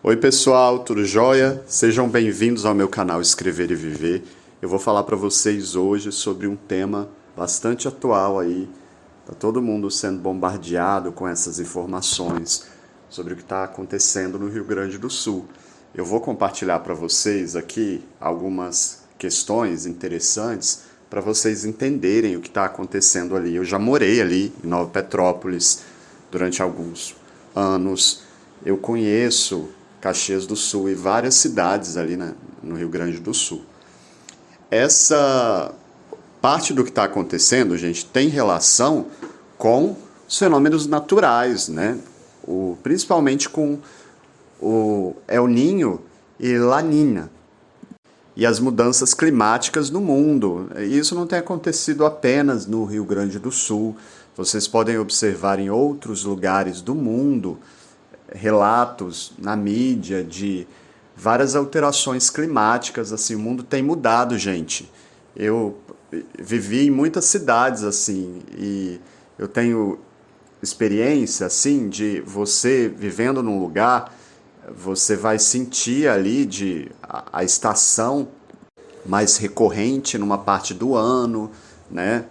Oi pessoal, tudo jóia? Sejam bem-vindos ao meu canal Escrever e Viver. Eu vou falar para vocês hoje sobre um tema bastante atual aí. Tá todo mundo sendo bombardeado com essas informações sobre o que está acontecendo no Rio Grande do Sul. Eu vou compartilhar para vocês aqui algumas questões interessantes para vocês entenderem o que está acontecendo ali. Eu já morei ali em Nova Petrópolis durante alguns anos. Eu conheço Caxias do Sul e várias cidades ali no Rio Grande do Sul. Essa parte do que está acontecendo, gente, tem relação com os fenômenos naturais, né? Principalmente com o El Niño e La Niña e as mudanças climáticas no mundo. Isso não tem acontecido apenas no Rio Grande do Sul. Vocês podem observar em outros lugares do mundo relatos na mídia de várias alterações climáticas. Assim, o mundo tem mudado, gente. Eu vivi em muitas cidades assim e eu tenho experiência assim de você vivendo num lugar, você vai sentir ali a estação mais recorrente numa parte do ano, né?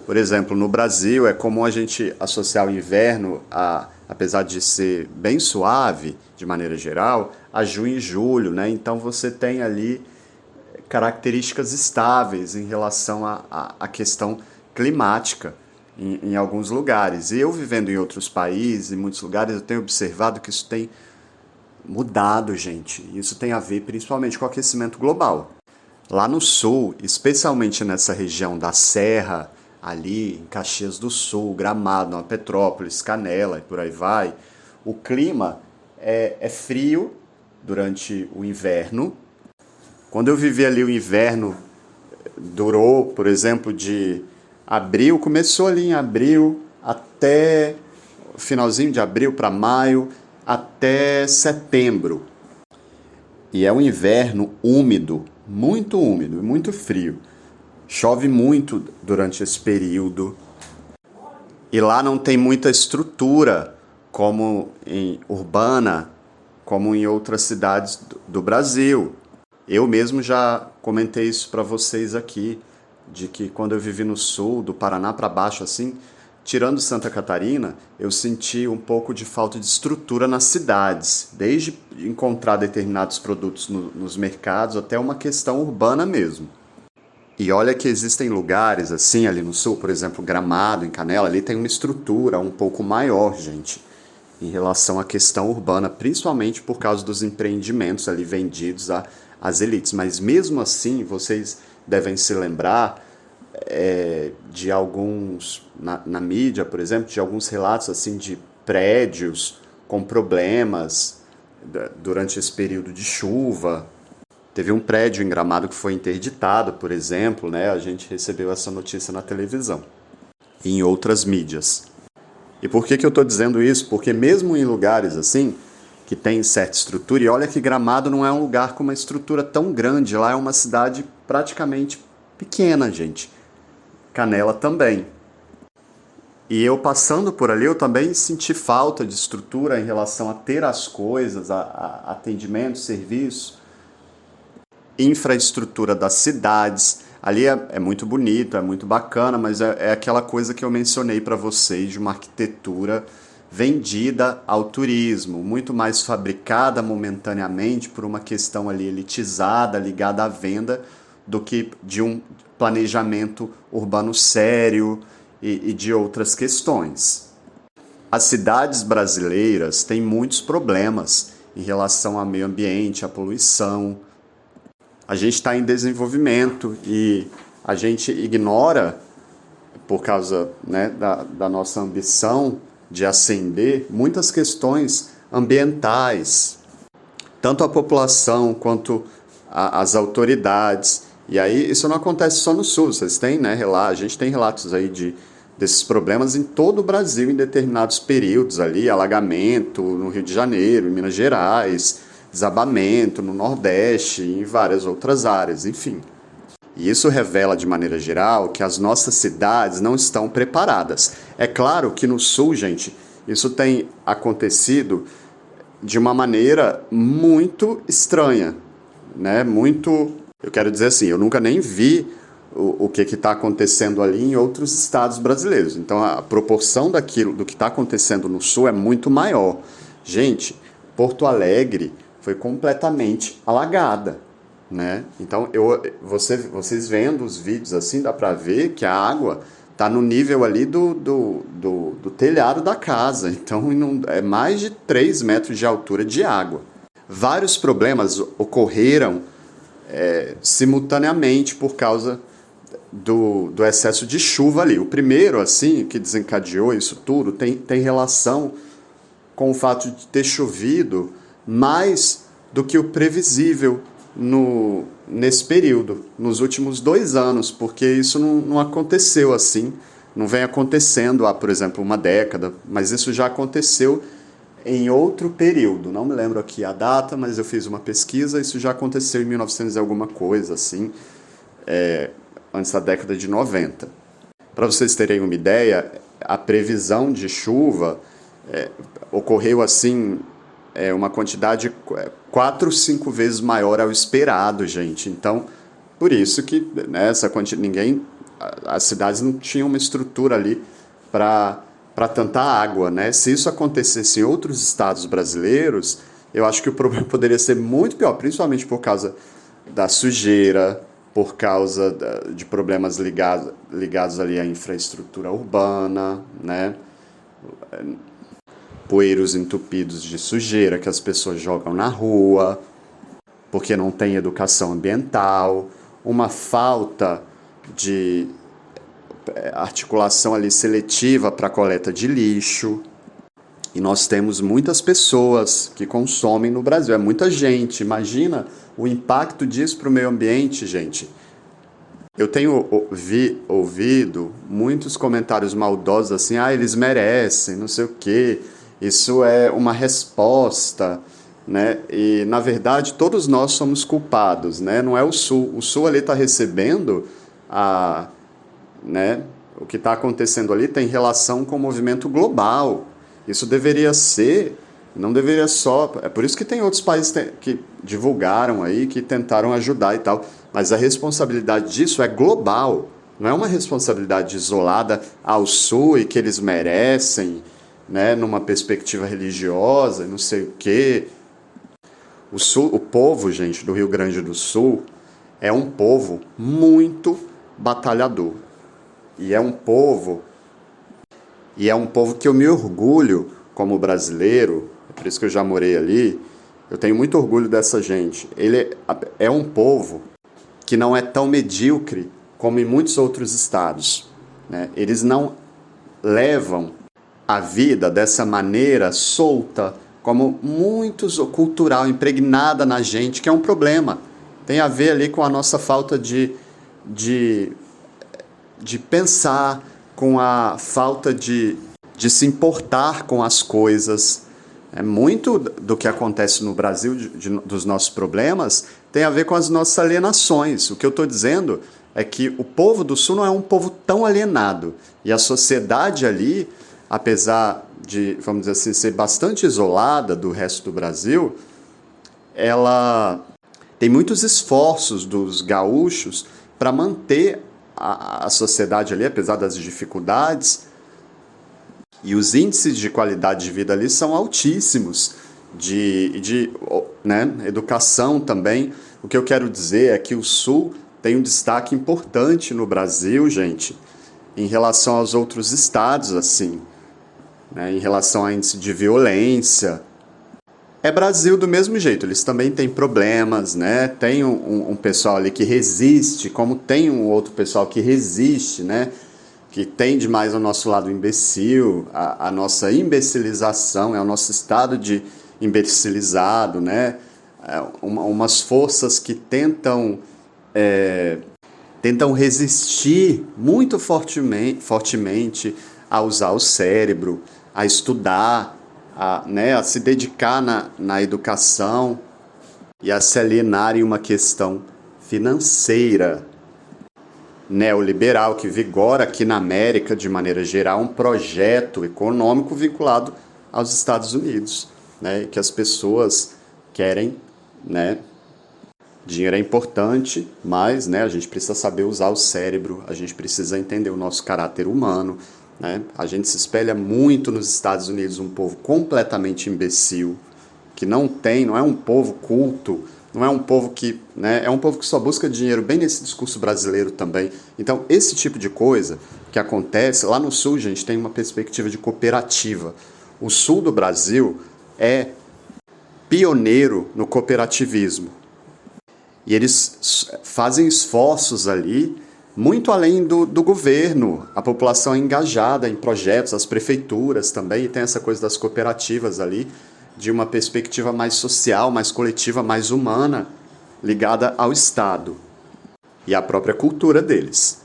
Por exemplo, no Brasil é comum a gente associar o inverno, apesar de ser bem suave, de maneira geral, a junho e julho, né? Então você tem ali características estáveis em relação à questão climática em alguns lugares. E eu vivendo em outros países, em muitos lugares, eu tenho observado que isso tem mudado, gente. Isso tem a ver principalmente com o aquecimento global. Lá no sul, especialmente nessa região da Serra, ali em Caxias do Sul, Gramado, Nova Petrópolis, Canela e por aí vai, o clima é frio durante o inverno. Quando eu vivi ali o inverno, durou, por exemplo, de abril, começou ali em abril até finalzinho de abril para maio, até setembro. E é um inverno úmido, muito úmido e muito frio. Chove muito durante esse período. E lá não tem muita estrutura como urbana, como em outras cidades do Brasil. Eu mesmo já comentei isso para vocês aqui, de que quando eu vivi no sul, do Paraná para baixo assim, tirando Santa Catarina, eu senti um pouco de falta de estrutura nas cidades, desde encontrar determinados produtos nos mercados até uma questão urbana mesmo. E olha que existem lugares assim ali no sul, por exemplo, Gramado, em Canela, ali tem uma estrutura um pouco maior, gente, em relação à questão urbana, principalmente por causa dos empreendimentos ali vendidos às elites. Mas mesmo assim, vocês devem se lembrar de alguns, na mídia, por exemplo, de alguns relatos assim de prédios com problemas durante esse período de chuva. Teve um prédio em Gramado que foi interditado, por exemplo, né? A gente recebeu essa notícia na televisão e em outras mídias. E por que eu estou dizendo isso? Porque mesmo em lugares assim, que tem certa estrutura, e olha que Gramado não é um lugar com uma estrutura tão grande, lá é uma cidade praticamente pequena, gente. Canela também. E eu passando por ali, eu também senti falta de estrutura em relação a ter as coisas, a atendimento, serviço, infraestrutura das cidades. Ali é muito bonito, é muito bacana, mas é aquela coisa que eu mencionei para vocês, de uma arquitetura vendida ao turismo, muito mais fabricada momentaneamente por uma questão ali elitizada, ligada à venda, do que de um planejamento urbano sério e de outras questões. As cidades brasileiras têm muitos problemas em relação ao meio ambiente, à poluição. A gente está em desenvolvimento e a gente ignora, por causa, né, da nossa ambição de ascender, muitas questões ambientais, tanto a população quanto as autoridades. E aí isso não acontece só no sul, vocês têm, né, a gente tem relatos aí desses problemas em todo o Brasil em determinados períodos ali, alagamento no Rio de Janeiro, em Minas Gerais, desabamento no Nordeste e em várias outras áreas, enfim. E isso revela de maneira geral que as nossas cidades não estão preparadas. É claro que no sul, gente, isso tem acontecido de uma maneira muito estranha, né? Muito, eu quero dizer assim, eu nunca nem vi o que está acontecendo ali em outros estados brasileiros. Então a proporção daquilo, do que está acontecendo no sul é muito maior. Gente, Porto Alegre foi completamente alagada, né? Então vocês vendo os vídeos assim, dá para ver que a água está no nível ali do telhado da casa. Então é mais de 3 metros de altura de água. Vários problemas ocorreram simultaneamente por causa do excesso de chuva ali. O primeiro, assim, que desencadeou isso tudo, tem relação com o fato de ter chovido mais do que o previsível nesse período, nos últimos 2 anos, porque isso não aconteceu assim, não vem acontecendo há, por exemplo, uma década, mas isso já aconteceu em outro período. Não me lembro aqui a data, mas eu fiz uma pesquisa, isso já aconteceu em 1900 e alguma coisa, assim, antes da década de 90. Para vocês terem uma ideia, a previsão de chuva ocorreu assim, uma quantidade 4, 5 vezes maior ao esperado, gente. Então, por isso que essa quantidade, as cidades não tinham uma estrutura ali para tanta água, né? Se isso acontecesse em outros estados brasileiros, eu acho que o problema poderia ser muito pior, principalmente por causa da sujeira, por causa de problemas ligados ali à infraestrutura urbana, né? Poeiros entupidos de sujeira que as pessoas jogam na rua, porque não tem educação ambiental, uma falta de articulação ali seletiva para a coleta de lixo. E nós temos muitas pessoas que consomem no Brasil, é muita gente. Imagina o impacto disso para o meio ambiente, gente. Eu tenho ouvido muitos comentários maldosos assim, eles merecem, não sei o quê, isso é uma resposta, né? E, na verdade, todos nós somos culpados, né? Não é o Sul ali está recebendo né? O que está acontecendo ali tem relação com o movimento global. Isso deveria ser, não deveria só... É por isso que tem outros países que divulgaram aí, que tentaram ajudar e tal. Mas a responsabilidade disso é global. Não é uma responsabilidade isolada ao Sul e que eles merecem, né, numa perspectiva religiosa, não sei o quê. O povo, gente, do Rio Grande do Sul é um povo muito batalhador. E é um povo que eu me orgulho como brasileiro, é por isso que eu já morei ali, eu tenho muito orgulho dessa gente. Ele é um povo que não é tão medíocre como em muitos outros estados, né? Eles não levam a vida dessa maneira solta, como muitos, cultural, impregnada na gente, que é um problema. Tem a ver ali com a nossa falta de pensar, com a falta de se importar com as coisas. Muito do que acontece no Brasil, dos nossos problemas, tem a ver com as nossas alienações. O que eu estou dizendo é que o povo do Sul não é um povo tão alienado. E a sociedade ali, apesar de, vamos dizer assim, ser bastante isolada do resto do Brasil, ela tem muitos esforços dos gaúchos para manter a sociedade ali, apesar das dificuldades, e os índices de qualidade de vida ali são altíssimos, né, educação também. O que eu quero dizer é que o Sul tem um destaque importante no Brasil, gente, em relação aos outros estados, assim, né, em relação a índice de violência. É Brasil do mesmo jeito, eles também têm problemas, né? Tem um pessoal ali que resiste, como tem um outro pessoal que resiste, né? Que tende mais ao nosso lado imbecil, a nossa imbecilização, é o nosso estado de imbecilizado, né? Umas forças que tentam resistir muito fortemente a usar o cérebro, a estudar, a se dedicar na educação e a se alienar em uma questão financeira neoliberal que vigora aqui na América de maneira geral, um projeto econômico vinculado aos Estados Unidos. né, que as pessoas querem, né, dinheiro é importante, mas, né, a gente precisa saber usar o cérebro, a gente precisa entender o nosso caráter humano, né? A gente se espelha muito nos Estados Unidos, um povo completamente imbecil, que não é um povo culto, não é um povo que, né, é um povo que só busca dinheiro, bem nesse discurso brasileiro também. Então, esse tipo de coisa que acontece, lá no Sul, gente, tem uma perspectiva de cooperativa. O Sul do Brasil é pioneiro no cooperativismo. E eles fazem esforços ali, muito além do governo. A população é engajada em projetos, as prefeituras também, e tem essa coisa das cooperativas ali, de uma perspectiva mais social, mais coletiva, mais humana, ligada ao Estado e à própria cultura deles.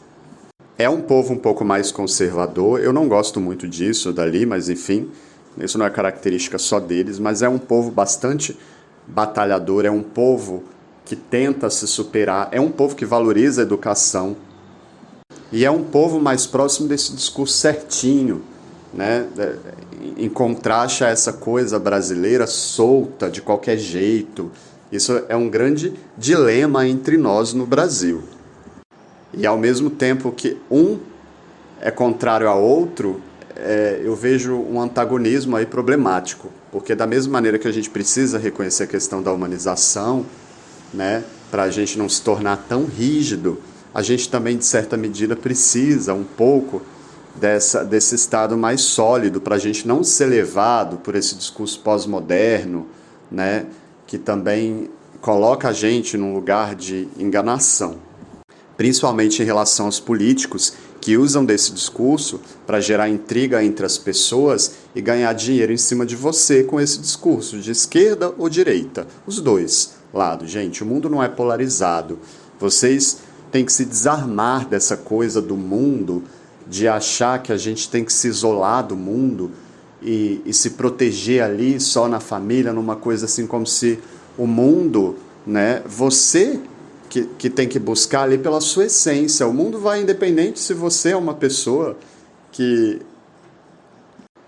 É um povo um pouco mais conservador, eu não gosto muito disso dali, mas enfim, isso não é característica só deles, mas é um povo bastante batalhador, é um povo que tenta se superar, é um povo que valoriza a educação e é um povo mais próximo desse discurso certinho, né? Em contraste a essa coisa brasileira solta de qualquer jeito. Isso é um grande dilema entre nós no Brasil. E ao mesmo tempo que um é contrário ao outro, eu vejo um antagonismo aí problemático, porque da mesma maneira que a gente precisa reconhecer a questão da humanização, né, para a gente não se tornar tão rígido, a gente também, de certa medida, precisa um pouco desse estado mais sólido, para a gente não ser levado por esse discurso pós-moderno, né, que também coloca a gente num lugar de enganação, principalmente em relação aos políticos que usam desse discurso para gerar intriga entre as pessoas e ganhar dinheiro em cima de você com esse discurso, de esquerda ou direita, os dois lados. Gente, o mundo não é polarizado. Vocês têm que se desarmar dessa coisa do mundo, de achar que a gente tem que se isolar do mundo e se proteger ali só na família, numa coisa assim como se o mundo, né, você que tem que buscar ali pela sua essência. O mundo vai independente se você é uma pessoa que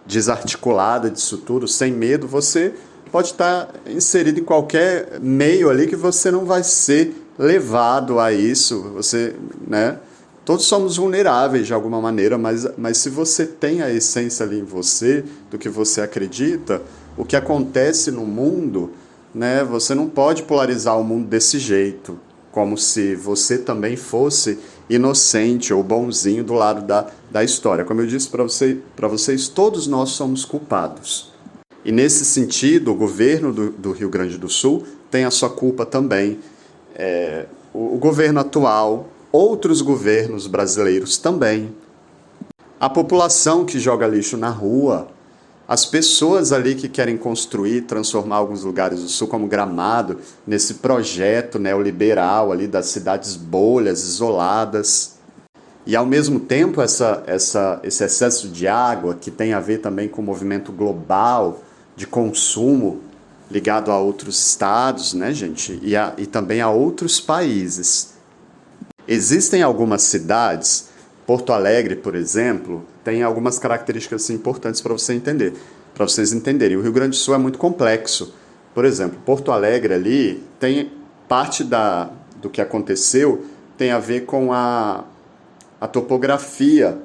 desarticulada disso tudo, sem medo, você pode estar inserido em qualquer meio ali que você não vai ser levado a isso. Você, né? Todos somos vulneráveis de alguma maneira, mas se você tem a essência ali em você, do que você acredita, o que acontece no mundo, né? Você não pode polarizar o mundo desse jeito, como se você também fosse inocente ou bonzinho do lado da história. Como eu disse para vocês, todos nós somos culpados. E nesse sentido, o governo do Rio Grande do Sul tem a sua culpa também. O governo atual, outros governos brasileiros também. A população que joga lixo na rua, as pessoas ali que querem construir, transformar alguns lugares do Sul como Gramado, nesse projeto neoliberal ali das cidades bolhas, isoladas. E ao mesmo tempo esse excesso de água, que tem a ver também com o movimento global de consumo ligado a outros estados, né, gente? E também a outros países. Existem algumas cidades, Porto Alegre, por exemplo, tem algumas características assim, importantes para você entender, para vocês entenderem. O Rio Grande do Sul é muito complexo. Por exemplo, Porto Alegre ali tem parte do que aconteceu tem a ver com a topografia,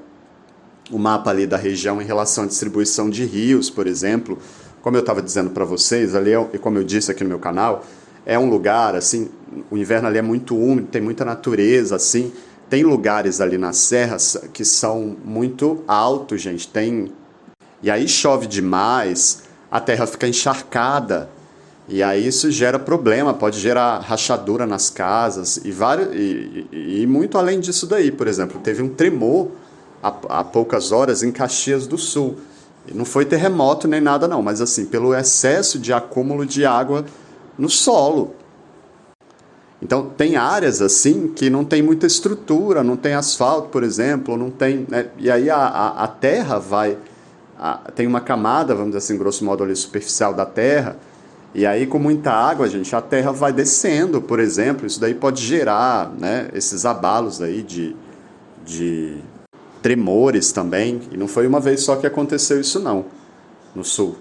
o mapa ali da região em relação à distribuição de rios, por exemplo. Como eu estava dizendo para vocês, ali e como eu disse aqui no meu canal, é um lugar, assim, o inverno ali é muito úmido, tem muita natureza, assim. Tem lugares ali nas serras que são muito altos, gente. E aí chove demais, a terra fica encharcada. E aí isso gera problema, pode gerar rachadura nas casas. E muito além disso daí, por exemplo, teve um tremor há poucas horas em Caxias do Sul. E não foi terremoto nem nada não, mas assim, pelo excesso de acúmulo de água no solo. Então, tem áreas assim que não tem muita estrutura, não tem asfalto, por exemplo, não tem, né? E aí a terra tem uma camada, vamos dizer assim, grosso modo ali, superficial da terra, e aí com muita água, gente, a terra vai descendo, por exemplo, isso daí pode gerar, né, esses abalos aí de tremores também, e não foi uma vez só que aconteceu isso não, no sul.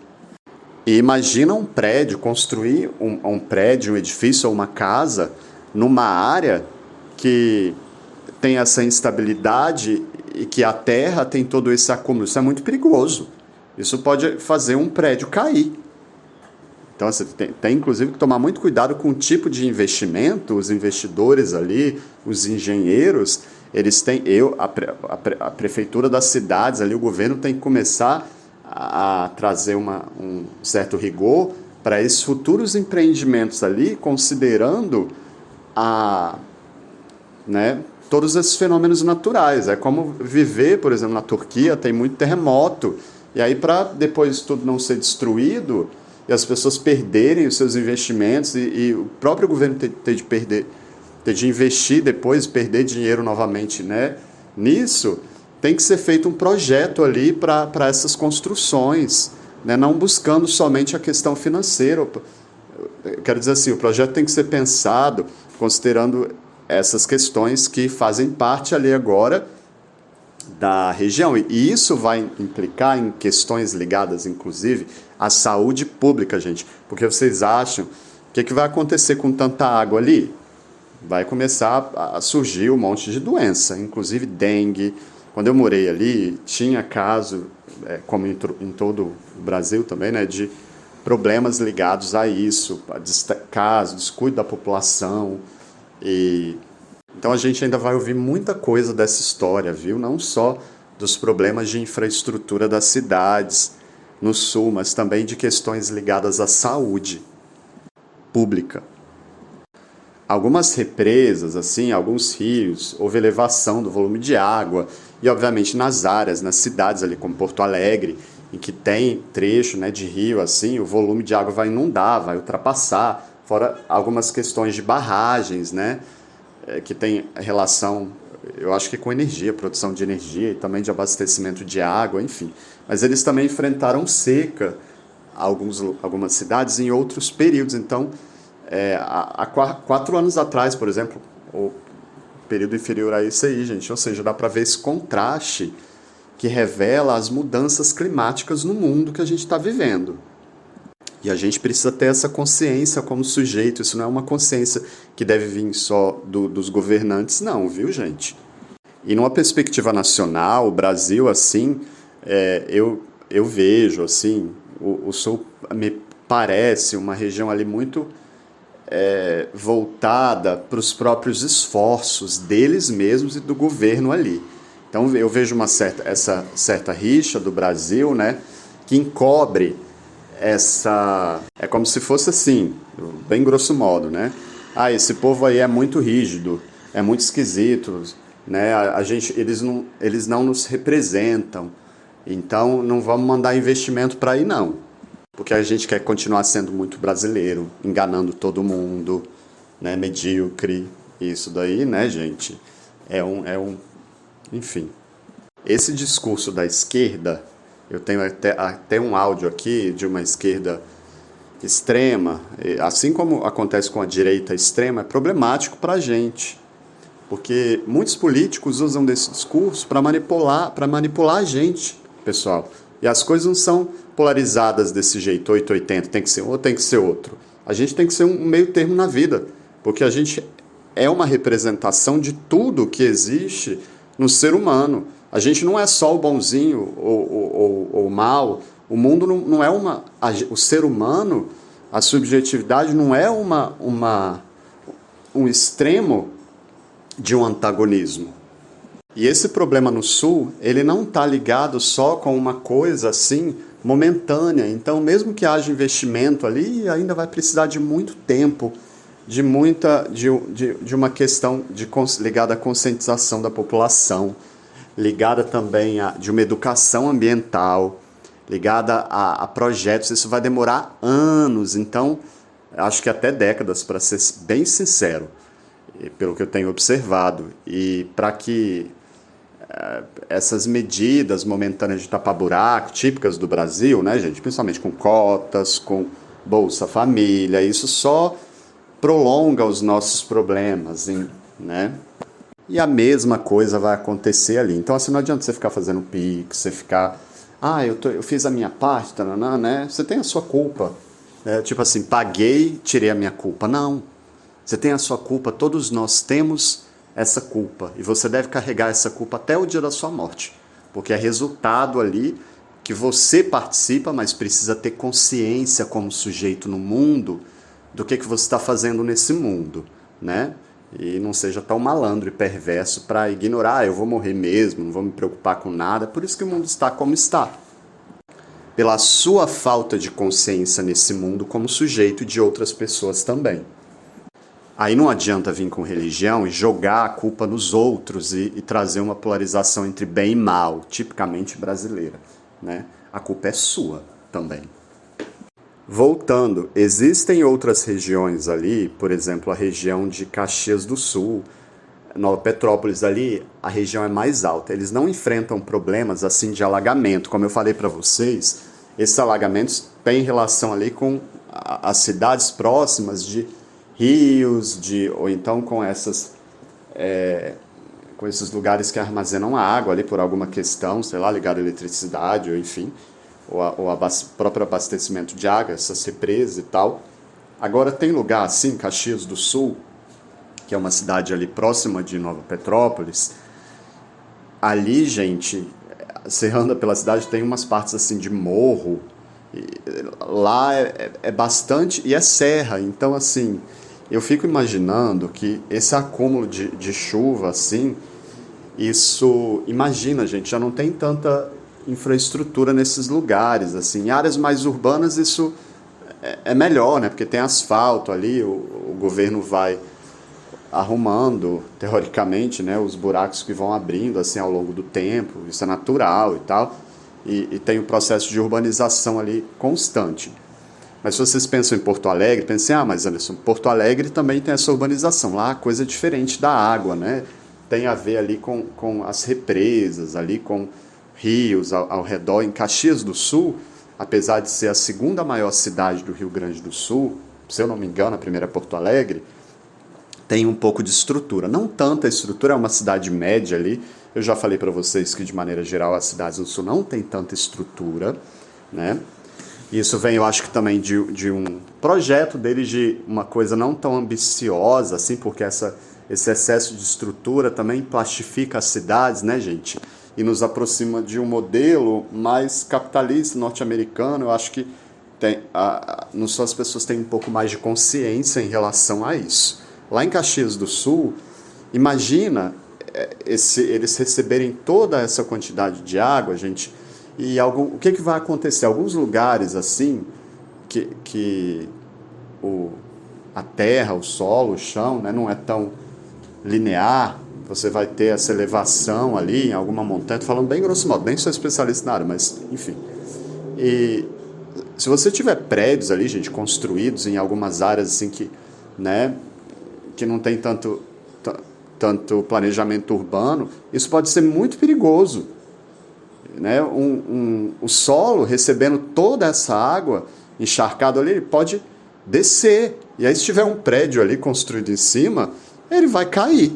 E imagina um prédio, construir um prédio, um edifício ou uma casa numa área que tem essa instabilidade e que a terra tem todo esse acúmulo. Isso é muito perigoso. Isso pode fazer um prédio cair. Então você tem inclusive que tomar muito cuidado com o tipo de investimento. Os investidores ali, os engenheiros, eles têm, a prefeitura das cidades ali, o governo tem que começar a trazer um certo rigor para esses futuros empreendimentos ali, considerando todos esses fenômenos naturais. É como viver, por exemplo, na Turquia, tem muito terremoto, e aí para depois tudo não ser destruído e as pessoas perderem os seus investimentos e o próprio governo ter de investir depois, perder dinheiro novamente, né, nisso, tem que ser feito um projeto ali para essas construções, né, não buscando somente a questão financeira. Eu quero dizer assim, o projeto tem que ser pensado considerando essas questões que fazem parte ali agora da região. E isso vai implicar em questões ligadas, inclusive, à saúde pública, gente. Porque vocês acham, o que vai acontecer com tanta água ali? Vai começar a surgir um monte de doença, inclusive dengue. Quando eu morei ali, tinha caso, como em todo o Brasil também, né, de problemas ligados a isso, caso, descuido da população. Então a gente ainda vai ouvir muita coisa dessa história, viu? Não só dos problemas de infraestrutura das cidades no sul, mas também de questões ligadas à saúde pública. Algumas represas, assim, alguns rios, houve elevação do volume de água e, obviamente, nas áreas, nas cidades ali como Porto Alegre, em que tem trecho, né, de rio, assim, o volume de água vai inundar, vai ultrapassar, fora algumas questões de barragens, né, que tem relação, eu acho que com energia, produção de energia e também de abastecimento de água, enfim. Mas eles também enfrentaram seca, algumas cidades, em outros períodos. Então, há 4 anos atrás, por exemplo, o período inferior a isso aí, gente, ou seja, dá para ver esse contraste que revela as mudanças climáticas no mundo que a gente está vivendo. E a gente precisa ter essa consciência como sujeito. Isso não é uma consciência que deve vir só dos governantes, não, viu, gente? E numa perspectiva nacional, o Brasil, assim, eu vejo, assim, o Sul me parece uma região ali muito voltada para os próprios esforços deles mesmos e do governo ali. Então eu vejo essa certa rixa do Brasil, né, que encobre essa... É como se fosse assim, bem grosso modo, né? Esse povo aí é muito rígido, é muito esquisito, né? Eles não nos representam, então não vamos mandar investimento para aí, não. Porque a gente quer continuar sendo muito brasileiro, enganando todo mundo, né? Medíocre, isso daí, né, gente? Enfim. Esse discurso da esquerda, eu tenho até um áudio aqui de uma esquerda extrema, assim como acontece com a direita extrema, é problemático para a gente. Porque muitos políticos usam desse discurso para manipular a gente, pessoal. E as coisas não são polarizadas desse jeito, 880, tem que ser um ou tem que ser outro. A gente tem que ser um meio termo na vida, porque a gente é uma representação de tudo que existe no ser humano. A gente não é só o bonzinho ou o mal. O mundo não é o ser humano, a subjetividade não é um extremo de um antagonismo. E esse problema no Sul, ele não está ligado só com uma coisa assim momentânea. Então, mesmo que haja investimento ali, ainda vai precisar de muito tempo, de uma questão ligada à conscientização da população, ligada também de uma educação ambiental, ligada a projetos. Isso vai demorar anos, então acho que até décadas, para ser bem sincero, pelo que eu tenho observado. E para que essas medidas momentâneas de tapar-buraco, típicas do Brasil, né, gente, principalmente com cotas, com Bolsa Família, isso só prolonga os nossos problemas, né? E a mesma coisa vai acontecer ali. Então, assim, não adianta você ficar fazendo Pix, você ficar Eu fiz a minha parte, taranã, né? Você tem a sua culpa. Tipo assim, paguei, tirei a minha culpa. Não. Você tem a sua culpa, todos nós temos essa culpa. E você deve carregar essa culpa até o dia da sua morte. Porque é resultado ali que você participa, mas precisa ter consciência como sujeito no mundo do que você está fazendo nesse mundo, né? E não seja tão malandro e perverso para ignorar, eu vou morrer mesmo, não vou me preocupar com nada. Por isso que o mundo está como está. Pela sua falta de consciência nesse mundo como sujeito de outras pessoas também. Aí não adianta vir com religião e jogar a culpa nos outros e trazer uma polarização entre bem e mal, tipicamente brasileira, né? A culpa é sua também. Voltando, existem outras regiões ali, por exemplo, a região de Caxias do Sul, Nova Petrópolis ali, a região é mais alta. Eles não enfrentam problemas assim de alagamento. Como eu falei para vocês, esses alagamentos têm relação ali com as cidades próximas de rios, ou então com com esses lugares que armazenam a água ali por alguma questão, sei lá, ligado à eletricidade, ou enfim, ou próprio abastecimento de água, essas represas e tal. Agora tem lugar assim, Caxias do Sul, que é uma cidade ali próxima de Nova Petrópolis. Ali, gente, você anda pela cidade, tem umas partes assim de morro, lá é bastante, e é serra, então assim, eu fico imaginando que esse acúmulo de chuva, assim, isso, imagina, gente, já não tem tanta infraestrutura nesses lugares, assim, em áreas mais urbanas isso é melhor, né, porque tem asfalto ali, o governo vai arrumando, teoricamente, né, os buracos que vão abrindo, assim, ao longo do tempo, isso é natural e tal, e tem o processo de urbanização ali constante. Mas se vocês pensam em Porto Alegre, pensem, mas Anderson, Porto Alegre também tem essa urbanização. Lá a coisa é diferente da água, né? Tem a ver ali com as represas, ali com rios ao redor. Em Caxias do Sul, apesar de ser a segunda maior cidade do Rio Grande do Sul, se eu não me engano, a primeira é Porto Alegre, tem um pouco de estrutura. Não tanta estrutura, é uma cidade média ali. Eu já falei para vocês que, de maneira geral, as cidades do Sul não têm tanta estrutura, né? Isso vem, eu acho que também de um projeto deles de uma coisa não tão ambiciosa, assim, porque esse excesso de estrutura também plastifica as cidades, né, gente? E nos aproxima de um modelo mais capitalista, norte-americano. Eu acho que não só as pessoas têm um pouco mais de consciência em relação a isso. Lá em Caxias do Sul, imagina eles receberem toda essa quantidade de água, gente. E o que vai acontecer? Alguns lugares assim, que a terra, o solo, o chão, né, não é tão linear, você vai ter essa elevação ali em alguma montanha, tô falando bem grosso modo, nem sou especialista na área, mas enfim. E se você tiver prédios ali, gente, construídos em algumas áreas assim que não tem tanto planejamento urbano, isso pode ser muito perigoso. Né? O solo recebendo toda essa água encharcado ali, ele pode descer. E aí, se tiver um prédio ali construído em cima, ele vai cair.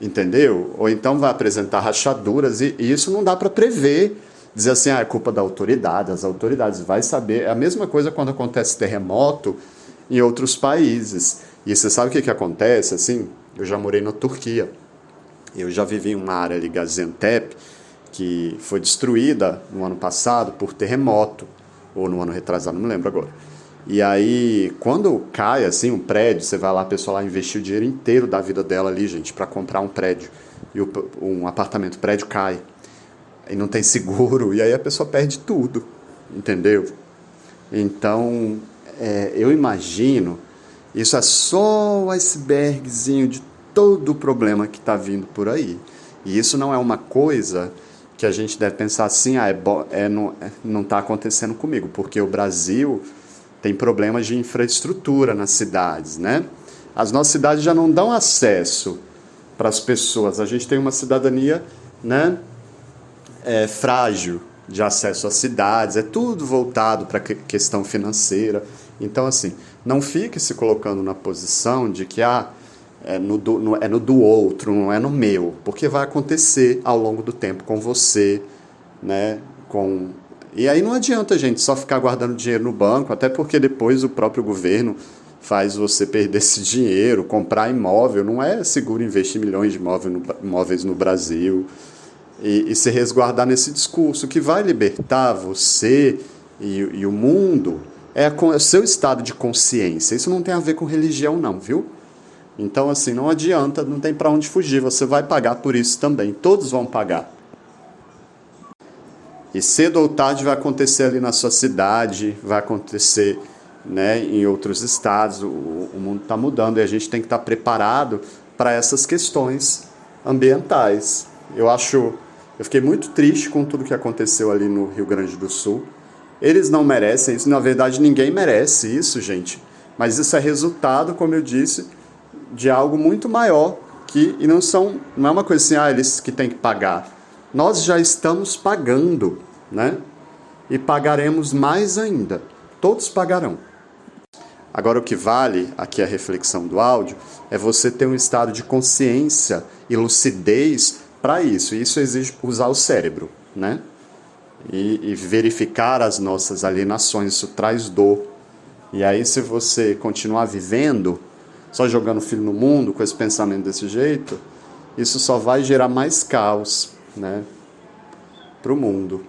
Entendeu? Ou então vai apresentar rachaduras, e isso não dá para prever. Dizer assim, é culpa da autoridade, as autoridades vai saber. É a mesma coisa quando acontece terremoto em outros países. E você sabe o que acontece? Assim, eu já morei na Turquia. Eu já vivi em uma área ali, Gaziantep, que foi destruída no ano passado por terremoto, ou no ano retrasado, não me lembro agora. E aí, quando cai assim um prédio, você vai lá, a pessoa lá investiu o dinheiro inteiro da vida dela ali, gente, para comprar um prédio, e um apartamento, o prédio cai, e não tem seguro, e aí a pessoa perde tudo, entendeu? Então, eu imagino, isso é só o icebergzinho de todo o problema que está vindo por aí. E isso não é uma coisa que a gente deve pensar assim, não está acontecendo comigo, porque o Brasil tem problemas de infraestrutura nas cidades, né? As nossas cidades já não dão acesso para as pessoas, a gente tem uma cidadania, né, frágil de acesso às cidades, é tudo voltado para a questão financeira. Então, assim, não fique se colocando na posição de que é no do outro, não é no meu, porque vai acontecer ao longo do tempo com você, né? E aí não adianta, gente, só ficar guardando dinheiro no banco, até porque depois o próprio governo faz você perder esse dinheiro, comprar imóvel. Não é seguro investir milhões de imóveis no Brasil e se resguardar nesse discurso. O que vai libertar você e o mundo é o seu estado de consciência. Isso não tem a ver com religião, não, viu? Então, assim, não adianta, não tem para onde fugir. Você vai pagar por isso também. Todos vão pagar. E cedo ou tarde vai acontecer ali na sua cidade, vai acontecer, né, em outros estados. O mundo está mudando e a gente tem que estar preparado para essas questões ambientais. Eu fiquei muito triste com tudo que aconteceu ali no Rio Grande do Sul. Eles não merecem isso, na verdade ninguém merece isso, gente. Mas isso é resultado, como eu disse, de algo muito maior e não é uma coisa assim, eles que têm que pagar. Nós já estamos pagando, né? E pagaremos mais ainda. Todos pagarão. Agora, o que vale, aqui a reflexão do áudio, é você ter um estado de consciência e lucidez para isso. E isso exige usar o cérebro, né? E verificar as nossas alienações. Isso traz dor. E aí, se você continuar vivendo, só jogando filho no mundo, com esse pensamento desse jeito, isso só vai gerar mais caos, né, para o mundo.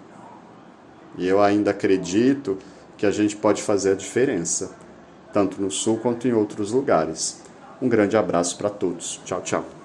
E eu ainda acredito que a gente pode fazer a diferença, tanto no Sul quanto em outros lugares. Um grande abraço para todos. Tchau, tchau.